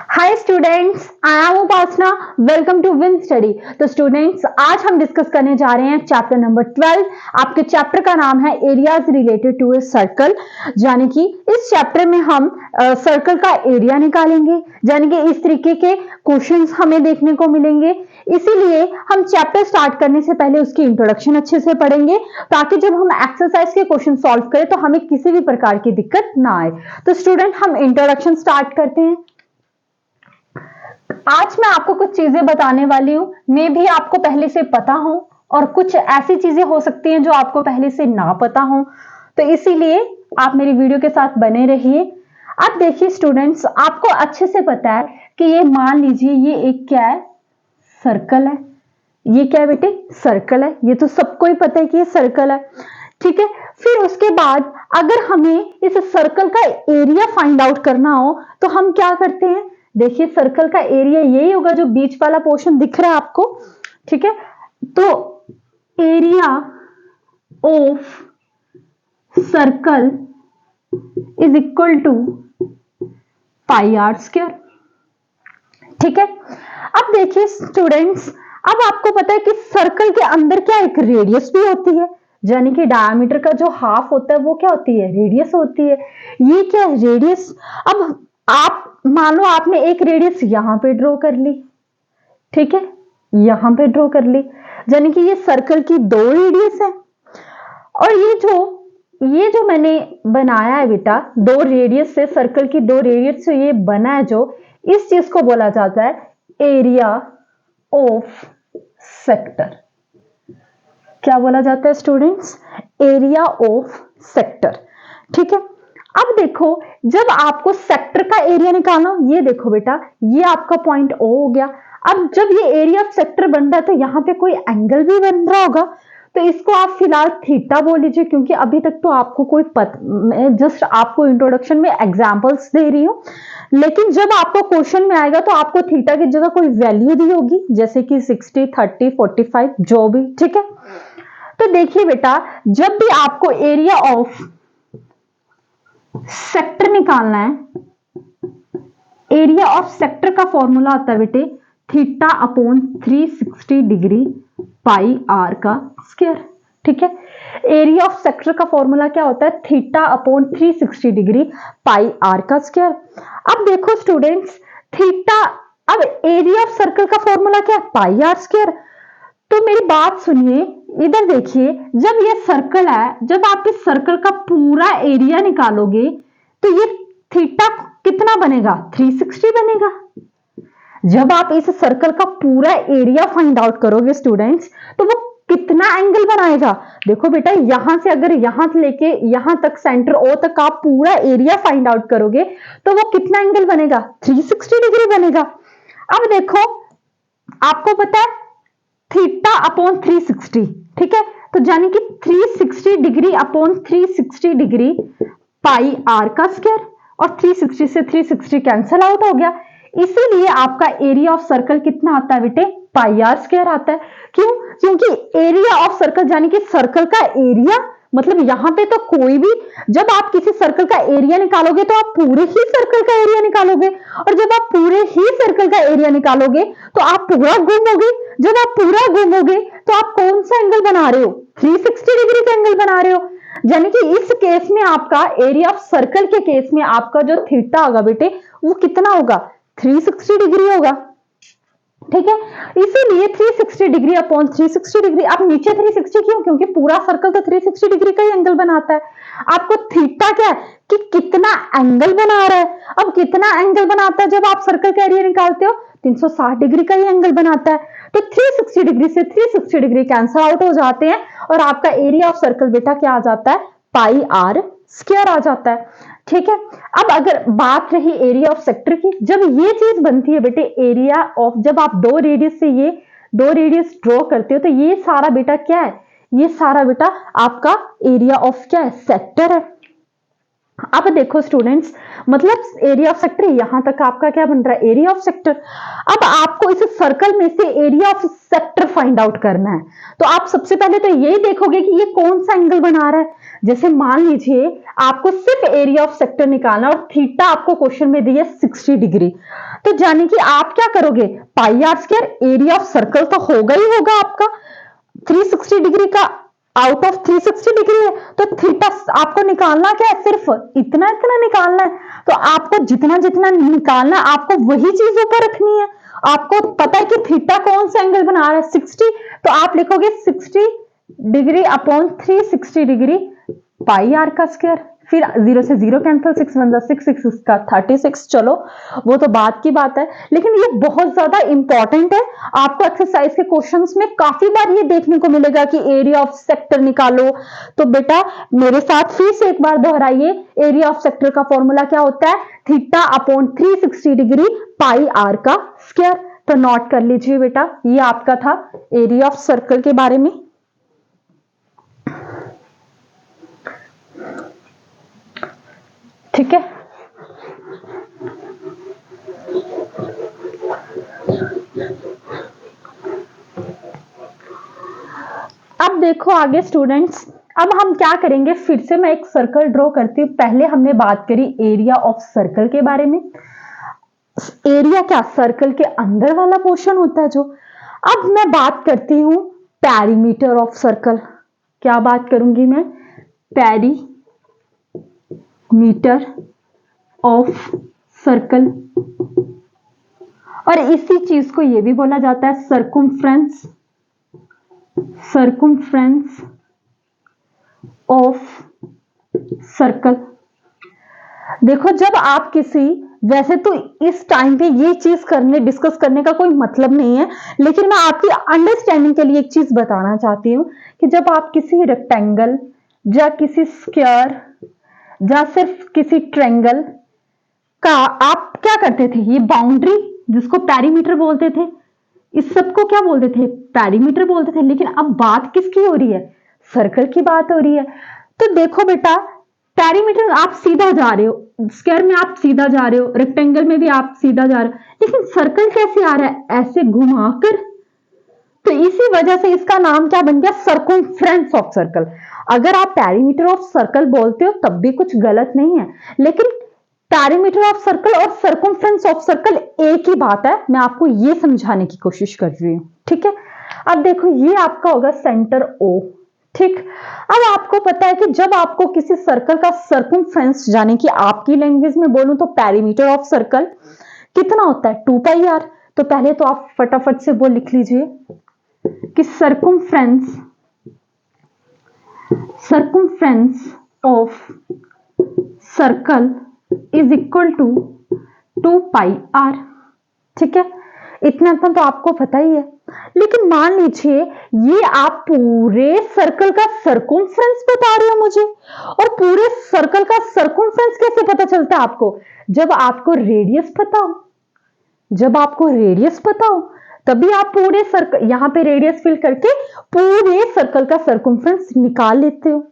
Hi students, I am Upasana. Welcome to Win Study. तो students, आज हम डिस्कस करने जा रहे हैं चैप्टर नंबर 12। आपके चैप्टर का नाम है areas related to a circle. यानी कि इस चैप्टर में हम सर्कल का एरिया निकालेंगे। यानी कि इस तरीके के क्वेश्चंस हमें देखने को मिलेंगे। इसीलिए हम चैप्टर स्टार्ट करने से पहले उसकी इंट्रोडक्शन अच्छे से पढ़ेंगे, ताकि जब हम एक्सरसाइज के क्वेश्चन सॉल्व करें तो हमें किसी भी प्रकार की दिक्कत ना आए। तो स्टूडेंट, हम इंट्रोडक्शन स्टार्ट करते हैं। आज मैं आपको कुछ चीजें बताने वाली हूं, मे भी आपको पहले से पता हो और कुछ ऐसी चीजें हो सकती हैं जो आपको पहले से ना पता हो। तो इसीलिए आप मेरी वीडियो के साथ बने रहिए। अब देखिए स्टूडेंट्स, आपको अच्छे से पता है कि ये मान लीजिए ये एक क्या है, सर्कल है। ये क्या है बेटे, सर्कल है। ये तो सबको ही पता है कि ये सर्कल है, ठीक है। फिर उसके बाद अगर हमें इस सर्कल का एरिया फाइंड आउट करना हो तो हम क्या करते हैं। देखिए, सर्कल का एरिया यही होगा जो बीच वाला पोर्शन दिख रहा है आपको, ठीक है। तो area of circle is equal to pi r square, ठीक है। अब देखिए स्टूडेंट्स, अब आपको पता है कि सर्कल के अंदर क्या एक रेडियस भी होती है। यानी कि डायमीटर का जो हाफ होता है वो क्या होती है, रेडियस होती है। ये क्या है, रेडियस। अब आप मान लो आपने एक रेडियस यहां पे ड्रॉ कर ली, ठीक है, यहां पे ड्रॉ कर ली। यानी कि ये सर्कल की दो रेडियस है। और ये जो मैंने बनाया है बेटा, दो रेडियस से, सर्कल की दो रेडियस से ये बना है, जो इस चीज को बोला जाता है एरिया ऑफ सेक्टर। क्या बोला जाता है स्टूडेंट्स, एरिया ऑफ सेक्टर, ठीक है। अब देखो, जब आपको सेक्टर का एरिया निकालना हो, ये देखो बेटा, ये आपका पॉइंट ओ हो गया। अब जब ये एरिया ऑफ सेक्टर बन रहा है तो यहां पे कोई एंगल भी बन रहा होगा, तो इसको आप फिलहाल थीटा बोल लीजिए, क्योंकि अभी तक तो आपको कोई मैं जस्ट आपको इंट्रोडक्शन में एग्जांपल्स दे रही हूं। लेकिन जब आपको क्वेश्चन में आएगा तो आपको थीटा की जगह कोई वैल्यू दी होगी, जैसे कि 60, 30, 45 जो भी, ठीक है। तो देखिए बेटा, जब भी आपको एरिया ऑफ सेक्टर निकालना है, एरिया ऑफ सेक्टर का फॉर्मूला होता है बेटे theta upon 360 degree pi r का स्क्वायर, ठीक है। एरिया ऑफ सेक्टर का फॉर्मूला क्या होता है, theta upon 360 degree pi r का स्क्वायर। अब देखो स्टूडेंट्स, थीटा, अब एरिया ऑफ सर्कल का फॉर्मूला क्या है, पाई आर स्क्वायर। तो मेरी बात सुनिए, इधर देखिए, जब ये सर्कल है, जब आप इस सर्कल का पूरा एरिया निकालोगे तो ये थीटा कितना बनेगा, 360 बनेगा। जब आप इस सर्कल का पूरा एरिया फाइंड आउट करोगे स्टूडेंट्स, तो वो कितना एंगल बनाएगा। देखो बेटा, यहां से अगर यहां से लेके यहां तक, सेंटर ओ तक आप पूरा एरिया फाइंड आउट करोगे तो वो कितना एंगल बनेगा, 360 डिग्री बनेगा। अब देखो, आपको पता है थीटा अपॉन 360, ठीक है। तो यानी कि 360 degree upon 360 degree pi r का स्क्वायर, और 360 से 360 कैंसिल आउट हो गया। इसीलिए आपका एरिया ऑफ सर्कल कितना आता है बेटे, पाई आर स्क्वायर आता है। क्यों, क्योंकि एरिया ऑफ सर्कल यानी कि सर्कल का एरिया, मतलब यहां पे तो कोई भी, जब आप किसी सर्कल का एरिया निकालोगे तो आप पूरे ही सर्कल का एरिया निकालोगे, और जब आप पूरे ही सर्कल का एरिया निकालोगे तो आप पूरा घूमोगे। जब आप पूरा घूमोगे तो आप कौन सा एंगल बना रहे हो, 360 डिग्री का एंगल बना रहे हो। यानी कि इस केस में आपका एरिया ऑफ सर्कल के केस में आपका जो थीटा होगा बेटे, वो कितना होगा, 360 डिग्री होगा, ठीक है। इसीलिए 360 डिग्री अपॉन 360 डिग्री, आप नीचे 360 क्यों, क्योंकि पूरा सर्कल तो 360 डिग्री का ही एंगल बनाता है। आपको थीटा क्या है कि कितना एंगल बना रहा है। अब कितना एंगल बनाता है, जब आप सर्कल का एरिया निकालते हो 360 डिग्री का ही एंगल बनाता है। तो 360 डिग्री से 360 डिग्री कैंसिल आउट हो जाते हैं, और आपका एरिया ऑफ सर्कल बेटा क्या आ जाता है, पाई आर स्क्वायर आ जाता है, ठीक है। अब अगर बात रही एरिया ऑफ सेक्टर की, जब ये चीज बनती है बेटे, एरिया ऑफ, जब आप दो रेडियस से ये दो रेडियस ड्रॉ करते हो तो ये सारा बेटा क्या है, ये सारा बेटा आपका एरिया ऑफ क्या है, सेक्टर है। अब अब देखो स्टूडेंट्स, मतलब एरिया ऑफ सेक्टर यहां तक आपका क्या बन रहा है, एरिया ऑफ सेक्टर। अब आपको इस सर्कल में से area of sector find out करना है, तो आप सबसे पहले तो यही देखोगे कि ये कौन सा एंगल बना रहा है। जैसे मान लीजिए आपको सिर्फ एरिया ऑफ सेक्टर निकालना और थीटा आपको क्वेश्चन में दिया 60 डिग्री, तो जाने कि आप क्या करोगे, pi r square area of circle तो होगा ही होगा आपका, 360 डिग्री का आउट ऑफ 360 डिग्री है, तो थीटा आपको निकालना क्या है, सिर्फ इतना इतना निकालना है। तो आपको जितना जितना निकालना है आपको वही चीज ऊपर रखनी है। आपको पता है कि थीटा कौन सा एंगल बना रहा है, 60, तो आप लिखोगे 60 degree upon 360 degree pi r का स्क्वायर। फिर 0 से 0 कैंसिल, 6 1 6 6 का 36। चलो वो तो बात की बात है, लेकिन ये बहुत ज्यादा इंपॉर्टेंट है। आपको एक्सरसाइज के क्वेश्चंस में काफी बार ये देखने को मिलेगा कि एरिया ऑफ सेक्टर निकालो। तो बेटा मेरे साथ फिर से एक बार दोहराइए, एरिया ऑफ सेक्टर का फॉर्मूला क्या होता है, theta upon 360 degree pi r का स्क्वायर। तो नोट कर लीजिए बेटा, ये आपका था एरिया ऑफ सर्कल के बारे में। ठीक है, अब देखो आगे स्टूडेंट्स, अब हम क्या करेंगे, फिर से मैं एक सर्कल ड्रॉ करती हूँ। पहले हमने बात करी एरिया ऑफ सर्कल के बारे में। एरिया क्या, सर्कल के अंदर वाला पोर्शन होता है जो। अब मैं बात करती हूँ पेरीमीटर ऑफ सर्कल। क्या बात करूंगी मैं, पेरीमीटर ऑफ सर्कल। और इसी चीज को ये भी बोला जाता है सर्कुम्फ्रेंस, सर्कुम्फ्रेंस ऑफ सर्कल। देखो जब आप किसी, वैसे तो इस टाइम पे ये चीज करने डिस्कस करने का कोई मतलब नहीं है, लेकिन मैं आपकी अंडरस्टैंडिंग के लिए एक चीज बताना चाहती हूँ कि जब आप किसी रेक्टेंगल या किसी स्क्वायर या सिर्फ किसी ट्रायंगल का आप क्या करते थे, ये बाउंड्री जिसको पेरीमीटर बोलते थे, इस सबको क्या बोलते थे, पेरीमीटर बोलते थे। लेकिन अब बात किसकी हो रही है, सर्कल की बात हो रही है। तो देखो बेटा, पेरीमीटर आप सीधा जा रहे हो, स्क्वायर में आप सीधा जा रहे हो, रेक्टेंगल में भी आप सीधा जा रहे हो, लेकिन सर्कल कैसे आ रहा है, ऐसे घुमाकर। तो इसी वजह से इसका नाम क्या बन गया, सर्कमफ्रेंस ऑफ सर्कल। अगर आप पेरीमीटर ऑफ सर्कल बोलते हो तब भी कुछ गलत नहीं है, लेकिन पेरीमीटर ऑफ सर्कल और सर्कमफ्रेंस ऑफ सर्कल एक ही बात है। मैं आपको ये समझाने की कोशिश कर रही हूं, ठीक है। अब देखो ये आपका होगा सेंटर O, ठीक। अब आपको पता है कि जब आपको किसी सर्कल का सर्कमफ्रेंस, यानी कि आपकी लैंग्वेज में बोलूं तो पेरीमीटर ऑफ सर्कल कितना होता है, 2 पाई आर। तो पहले तो आप फटाफट से वो लिख लीजिए कि circumference, circumference of circle is equal to 2 pi r, ठीक है। इतना तो आपको पता ही है। लेकिन मान लीजिए ये आप पूरे सर्कल का सर्कमफ्रेंस बता रहे हो मुझे, और पूरे सर्कल का सर्कमफ्रेंस कैसे पता चलता है आपको, जब आपको रेडियस पता हो। जब आपको रेडियस पता हो तभी आप पूरे सर्कल, यहां पे रेडियस फिल करके पूरे सर्कल का सर्कमफ्रेंस निकाल लेते हो।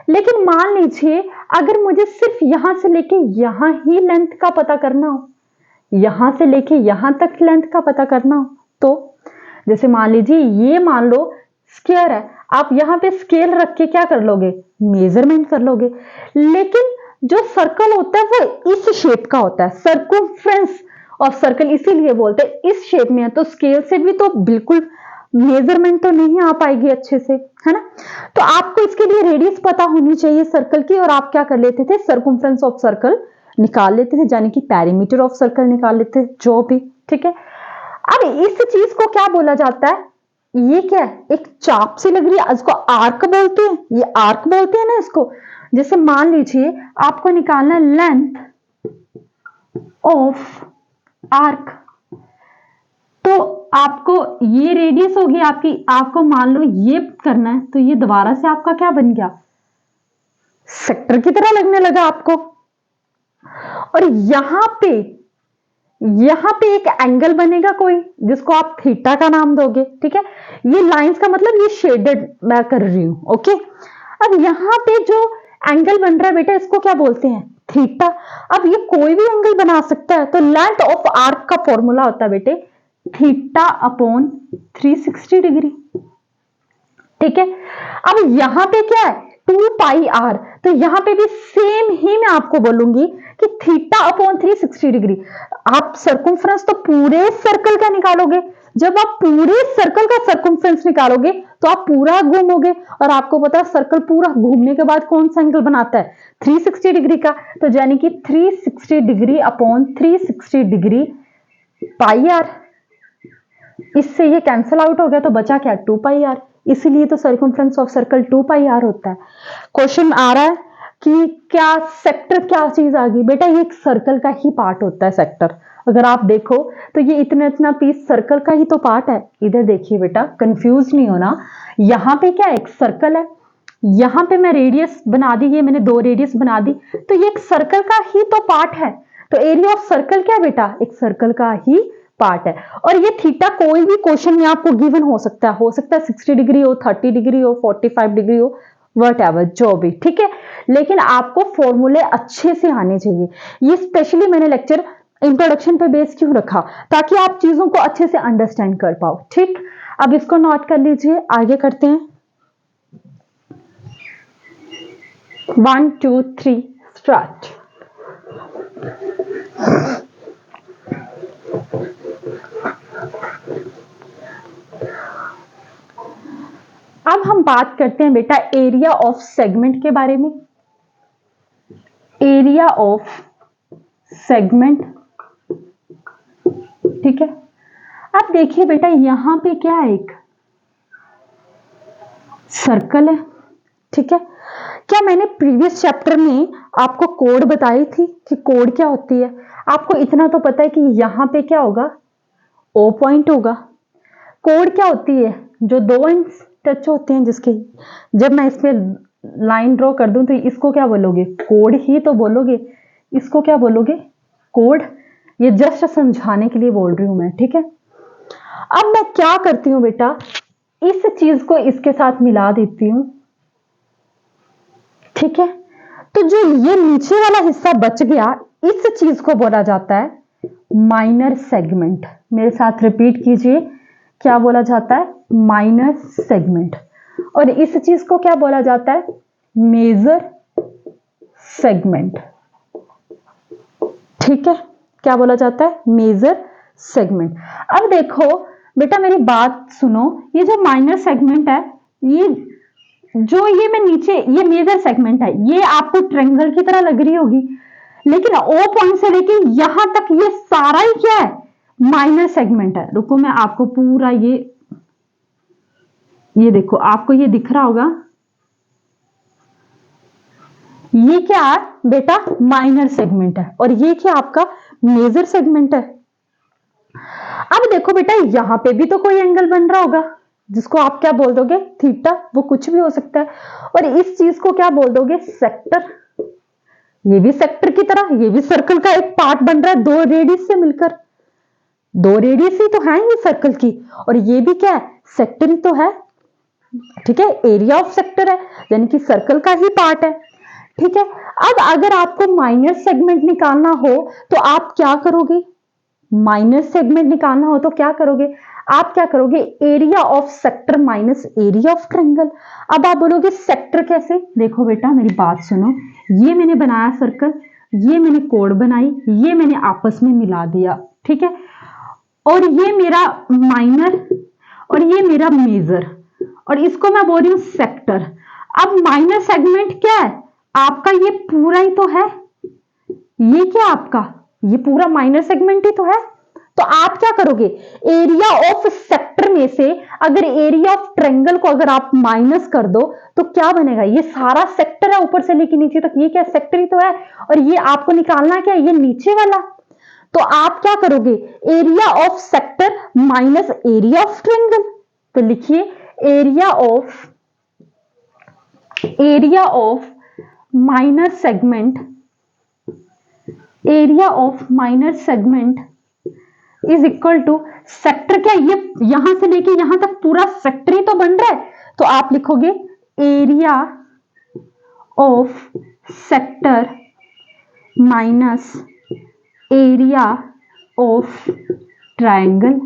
लेकिन मान लीजिए अगर मुझे सिर्फ यहां से लेके यहां ही लेंथ का पता करना हो, यहां से लेके यहां तक लेंथ का पता करना हो, तो जैसे मान लीजिए ये मान लो स्क्वायर है, आप यहां पे स्केल रख के क्या कर लोगे, मेजरमेंट कर लोगे। लेकिन जो सर्कल होता है वो इस शेप का होता है, सर्कमफ्रेंस ऑफ सर्कल इसीलिए बोलते हैं इस शेप में है, तो स्केल से भी तो बिल्कुल मेजरमेंट तो नहीं आ पाएगी अच्छे से, है ना। तो आपको इसके लिए रेडियस पता होनी चाहिए सर्कल की, और आप क्या कर लेते थे, सर्कमफ्रेंस ऑफ सर्कल निकाल लेते थे, यानी कि पेरीमीटर ऑफ सर्कल निकाल लेते थे, जो भी, ठीक है। अब इस चीज को क्या बोला जाता है, ये क्या है, एक चाप सी लग रही है, इसको आर्क बोलते हैं, ये आर्क बोलते हैं ना इसको। जैसे मान लीजिए आपको निकालना है लेंथ ऑफ आर्क, तो आपको ये रेडियस होगी आपकी, आपको मान लो ये करना है, तो ये दोबारा से आपका क्या बन गया, सेक्टर की तरह लगने लगा आपको। और यहां पे एक एंगल बनेगा कोई, जिसको आप थीटा का नाम दोगे, ठीक है। ये लाइंस का मतलब ये शेडेड मैं कर रही हूं, ओके। अब यहां पे जो एंगल बन रहा है बेटा, इसको क्या बोलते हैं, थीटा। अब ये कोई भी एंगल बना सकता है, तो लेंथ ऑफ आर्क का फॉर्मूला होता है बेटे थीटा अपॉन 360 डिग्री। ठीक है, अब यहां पे क्या है 2 पाई आर, तो यहां पे भी सेम ही मैं आपको बोलूंगी कि थीटा अपॉन 360 डिग्री। आप सर्कमफ्रेंस तो पूरे सर्कल का निकालोगे, जब आप पूरे सर्कल का सर्कमफ्रेंस निकालोगे तो आप पूरा घूमोगे, और आपको पता है सर्कल पूरा घूमने के बाद कौन सा एंगल बनाता है 360 डिग्री का, तो यानी कि 360 degree upon 360 degree pi r. इससे ये कैंसिल आउट हो गया, तो बचा क्या 2 पाई आर, इसीलिए तो circumference of circle 2 pi r होता है। क्वेश्चन आ रहा है कि क्या सेक्टर क्या चीज आ गई, बेटा ये एक सर्कल का ही पार्ट होता है सेक्टर। अगर आप देखो तो ये इतना इतना पीस सर्कल का ही तो पार्ट है। इधर देखिए बेटा, कंफ्यूज नहीं होना, यहाँ पे क्या एक सर्कल है, यहाँ पे मैं रेडियस बना दी, ये मैंने 2 रेडियस बना दी, तो ये एक सर्कल का ही तो पार्ट है। तो एरिया ऑफ सर्कल क्या है बेटा, एक सर्कल का ही पार्ट है। और ये थीटा कोई भी क्वेश्चन में आपको गिवन हो सकता है 60 डिग्री हो, 30 डिग्री हो, 45 डिग्री हो, वटएवर जो भी, ठीक है। लेकिन आपको फॉर्मूले अच्छे से आने चाहिए। ये स्पेशली मैंने लेक्चर इंट्रोडक्शन पे बेस क्यों रखा, ताकि आप चीजों को अच्छे से अंडरस्टैंड कर पाओ। ठीक, अब इसको नोट कर लीजिए, आगे करते हैं। 1 2 3 स्टार्ट। अब हम बात करते हैं बेटा एरिया ऑफ सेगमेंट के बारे में। एरिया ऑफ सेगमेंट, ठीक है। अब देखिए बेटा यहां पे क्या है, एक सर्कल है, ठीक है। क्या मैंने प्रीवियस चैप्टर में आपको कोड बताई थी कि कोड क्या होती है? आपको इतना तो पता है कि यहां पे क्या होगा, ओ पॉइंट होगा। कोड क्या होती है, जो 2 एंड्स टच होते हैं जिसके, जब मैं इसमें लाइन ड्रॉ कर दूं तो इसको क्या बोलोगे, कोड ही तो बोलोगे। इसको क्या बोलोगे, कोड। ये जस्ट समझाने के लिए बोल रही हूं मैं, ठीक है। अब मैं क्या करती हूं बेटा, इस चीज को इसके साथ मिला देती हूं, ठीक है। तो जो ये नीचे वाला हिस्सा बच गया, इस चीज को बोला जाता है माइनर सेगमेंट। मेरे साथ रिपीट कीजिए, क्या बोला जाता है, माइनर सेगमेंट। और इस चीज को क्या बोला जाता है, मेजर सेगमेंट, ठीक है। क्या बोला जाता है, मेजर सेगमेंट। अब देखो बेटा मेरी बात सुनो, ये जो माइनर सेगमेंट है, ये जो ये मैं नीचे, ये मेजर सेगमेंट है, ये आपको ट्रायंगल की तरह लग रही होगी, लेकिन ओ पॉइंट से लेके यहां तक ये सारा ही क्या है, माइनर सेगमेंट है। रुको मैं आपको पूरा ये देखो, आपको ये दिख रहा होगा, ये क्या है बेटा, माइनर सेगमेंट है, और ये क्या आपका मेजर सेगमेंट है। अब देखो बेटा यहां पे भी तो कोई एंगल बन रहा होगा, जिसको आप क्या बोल दोगे, थीटा, वो कुछ भी हो सकता है। और इस चीज को क्या बोल दोगे, सेक्टर। ये भी सेक्टर की तरह, ये भी सर्कल का एक पार्ट बन रहा है 2 रेडियस से मिलकर, 2 रेडियस ही तो है ये सर्कल की, और ये भी क्या है, सेक्टर ही तो है, ठीक है। एरिया ऑफ सेक्टर है, यानी कि सर्कल का ही पार्ट है, ठीक है। अब अगर आपको माइनर सेगमेंट निकालना हो तो आप क्या करोगे, माइनर सेगमेंट निकालना हो तो क्या करोगे, आप क्या करोगे, area of sector minus area of triangle. अब आप बोलोगे सेक्टर कैसे, देखो बेटा मेरी बात सुनो, ये मैंने बनाया सर्कल, ये मैंने कोड बनाई, ये मैंने आपस में मिला दिया, ठीक है। और ये मेरा माइनर और ये मेरा मेजर, और इसको मैं बोल रही हूं सेक्टर। अब माइनर सेगमेंट क्या है आपका, ये पूरा ही तो है, ये क्या आपका, ये पूरा माइनर सेगमेंट ही तो है। तो आप क्या करोगे, एरिया ऑफ सेक्टर में से अगर एरिया ऑफ ट्रायंगल को अगर आप माइनस कर दो तो क्या बनेगा, ये सारा सेक्टर है ऊपर से लेके नीचे तक, ये क्या सेक्टर ही तो है, और ये आपको निकालना क्या है, ये नीचे वाला। तो आप क्या करोगे, area of sector minus area of triangle. तो लिखिए area of minor segment, area of minor segment is equal to sector. क्या ये यहां से लेके यहां तक पूरा सेक्टर ही तो बन रहा है, तो आप लिखोगे area of sector minus area of triangle.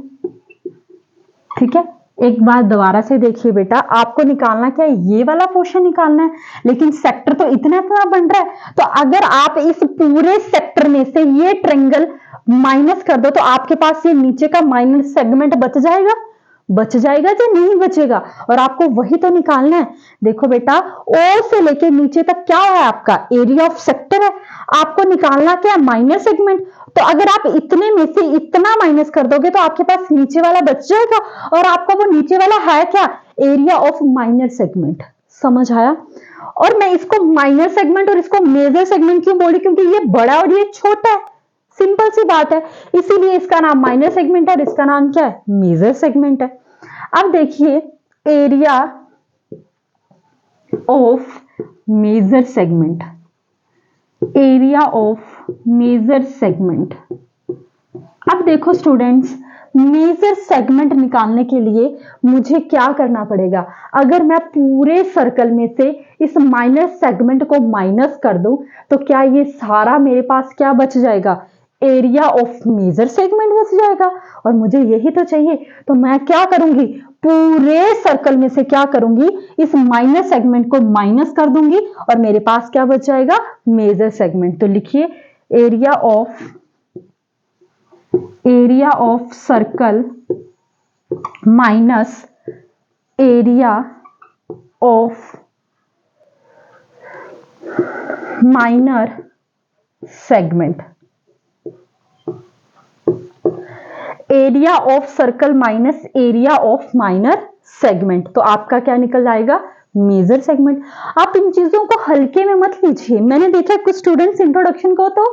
ठीक है, एक बार दोबारा से देखिए बेटा, आपको निकालना क्या है, ये वाला पोर्शन निकालना है, लेकिन सेक्टर तो इतना इतना बन रहा है। तो अगर आप इस पूरे सेक्टर में से ये ट्रायंगल माइनस कर दो तो आपके पास ये नीचे का माइनस सेगमेंट बच जाएगा या नहीं बचेगा, और आपको वही तो निकालना है। देखो बेटा, ओ से लेके नीचे तक क्या है, आपका एरिया ऑफ सेक्टर है, आपको निकालना क्या है, माइनर सेगमेंट। तो अगर आप इतने में से इतना माइनस कर दोगे तो आपके पास नीचे वाला बच जाएगा, और आपका वो नीचे वाला है क्या, एरिया ऑफ माइनर सेगमेंट। समझ आया? और मैं इसको माइनर सेगमेंट और इसको मेजर सेगमेंट क्यों बोली, क्योंकि ये बड़ा और ये छोटा है, सिंपल सी बात है, इसीलिए इसका नाम माइनर सेगमेंट है और इसका नाम क्या है, मेजर सेगमेंट है। अब देखिए, area of major segment, area of major segment. अब देखो स्टूडेंट्स, मेजर सेगमेंट निकालने के लिए मुझे क्या करना पड़ेगा, अगर मैं पूरे सर्कल में से इस माइनस सेगमेंट को माइनस कर दूं तो क्या ये सारा मेरे पास क्या बच जाएगा, एरिया ऑफ मेजर सेगमेंट बच जाएगा, और मुझे यही तो चाहिए। तो मैं क्या करूंगी, पूरे सर्कल में से क्या करूंगी, इस माइनस सेगमेंट को माइनस कर दूंगी और मेरे पास क्या बच जाएगा, मेजर सेगमेंट। तो लिखिए, area of circle minus area of minor segment. Area of circle minus area of minor segment, तो आपका क्या निकल आएगा, मेजर सेगमेंट। आप इन चीजों को हल्के में मत लीजिए। मैंने देखा कुछ स्टूडेंट्स इंट्रोडक्शन को तो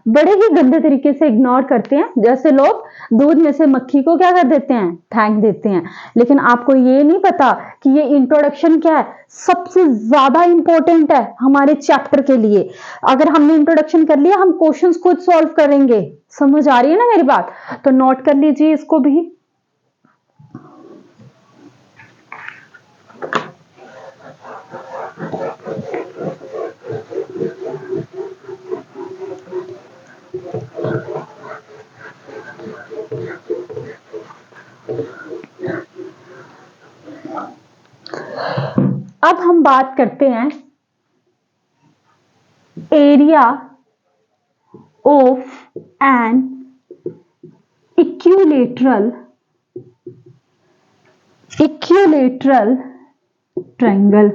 बड़े ही गंदे तरीके से इग्नोर करते हैं, जैसे लोग दूध में से मक्खी को क्या कर देते हैं, फेंक देते हैं। लेकिन आपको ये नहीं पता कि ये इंट्रोडक्शन क्या है, सबसे ज्यादा इंपॉर्टेंट है हमारे चैप्टर के लिए। अगर हमने इंट्रोडक्शन कर लिया, हम क्वेश्चंस खुद सॉल्व करेंगे। समझ आ रही है ना मेरी बात? तो नोट कर लीजिए इसको भी। अब हम बात करते हैं area of an equilateral triangle.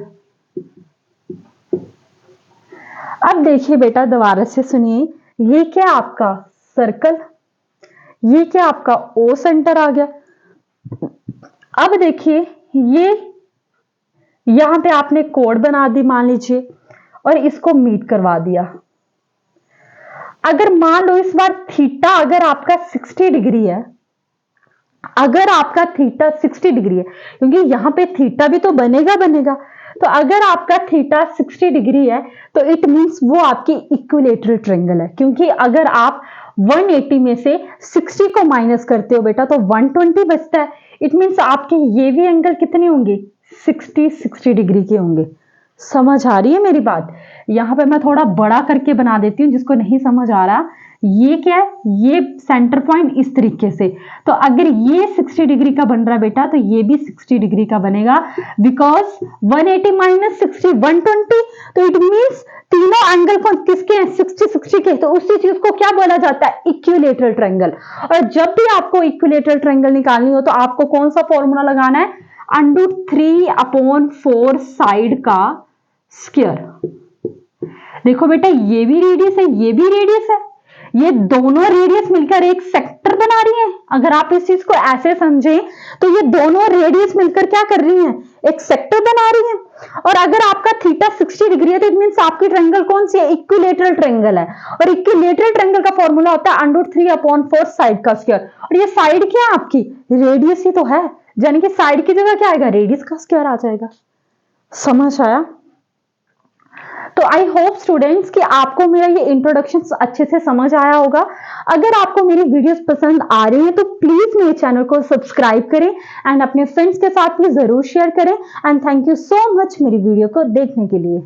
अब देखिए बेटा, दोबारा से सुनिए, ये क्या आपका सर्कल, ये क्या आपका ओ सेंटर आ गया। अब देखिए, ये यहां पे आपने कोड बना दी मान लीजिए, और इसको मीट करवा दिया। अगर मान लो इस बार थीटा अगर आपका 60 डिग्री है, अगर आपका थीटा 60 डिग्री है, क्योंकि यहां पे थीटा भी तो बनेगा, तो अगर आपका थीटा 60 डिग्री है तो इट मींस वो आपकी इक्विलेटरल ट्रायंगल है। क्योंकि अगर आप 180 में से 60 को माइनस करते हो बेटा तो 120 बचता है। इट मींस आपके ये भी एंगल कितने होंगे, 60 डिग्री के होंगे। समझ आ रही है मेरी बात? यहां पे मैं थोड़ा बड़ा करके बना देती हूं जिसको नहीं समझ आ रहा। ये क्या है, ये सेंटर पॉइंट इस तरीके से। तो अगर ये 60 डिग्री का बन रहा है बेटा तो ये भी 60 डिग्री का बनेगा, बिकॉज 180 माइनस 60 120। तो इट मींस तीनों एंगल किसके हैं, 60 के। तो उसी चीज को क्या बोला जाता है, इक्विलेटरल ट्रायंगल। और जब भी आपको इक्विलेटरल ट्रायंगल निकालनी हो तो आपको कौन सा फॉर्मूला लगाना है, √3/4 साइड का स्क्वायर। देखो बेटा, ये भी रेडियस है, ये भी रेडियस है, ये दोनों रेडियस मिलकर एक सेक्टर बना रही है। अगर आप इस चीज को ऐसे समझें तो ये दोनों रेडियस मिलकर क्या कर रही हैं, एक सेक्टर बना रही है। और अगर आपका थीटा 60 डिग्री है तो इट मींस आपकी ट्रायंगल कौन सी है, इक्विलेटरल ट्रायंगल है। और इक्विलेटरल ट्रायंगल का फॉर्मूला होता है √3/4 साइड का स्क्वायर। और ये साइड क्या है आपकी, रेडियस ही तो है, यानी कि साइड की जगह क्या आएगा, रेडियस का स्क्वायर आ जाएगा। समझ आया? तो आई होप स्टूडेंट्स कि आपको मेरा ये इंट्रोडक्शन अच्छे से समझ आया होगा। अगर आपको मेरी वीडियोस पसंद आ रही हैं तो प्लीज मेरे चैनल को सब्सक्राइब करें एंड अपने फ्रेंड्स के साथ भी जरूर शेयर करें। And thank you so much मेरी वीडियो को देखने के लिए।